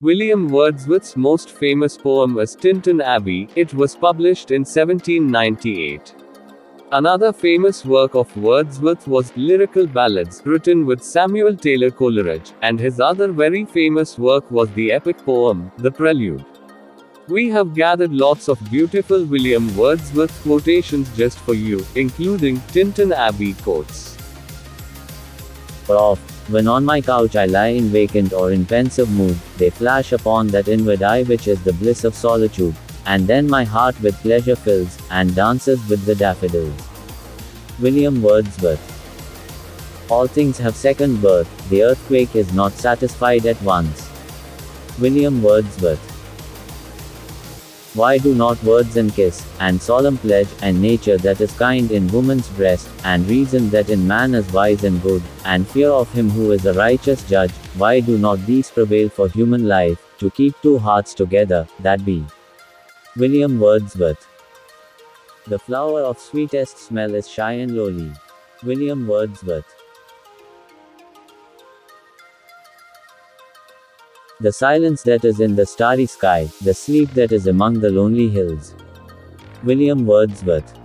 William Wordsworth's most famous poem is Tintern Abbey. It was published in 1798. Another famous work of Wordsworth was Lyrical Ballads, written with Samuel Taylor Coleridge, and his other very famous work was the epic poem, The Prelude. We have gathered lots of beautiful William Wordsworth quotations just for you, including Tintern Abbey quotes. Of, when on my couch I lie in vacant or in pensive mood, they flash upon that inward eye which is the bliss of solitude, and then my heart with pleasure fills, and dances with the daffodils. William Wordsworth. All things have second birth, the earthquake is not satisfied at once. William Wordsworth. Why do not words and kiss, and solemn pledge, and nature that is kind in woman's breast, and reason that in man is wise and good, and fear of him who is a righteous judge, why do not these prevail for human life, to keep two hearts together, that be? William Wordsworth. The flower of sweetest smell is shy and lowly. William Wordsworth. The silence that is in the starry sky, the sleep that is among the lonely hills. William Wordsworth.